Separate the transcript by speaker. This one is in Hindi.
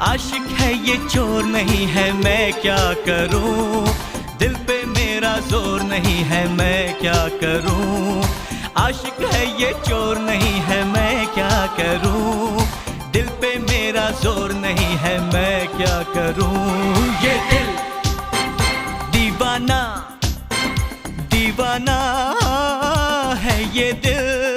Speaker 1: आशिक है ये चोर नहीं है, मैं क्या करूं? दिल पे मेरा जोर नहीं है, मैं क्या करूं? आशिक है ये चोर नहीं है, मैं क्या करूं? दिल पे मेरा जोर नहीं है, मैं क्या करूं? ये दिल दीवाना दीवाना है, ये दिल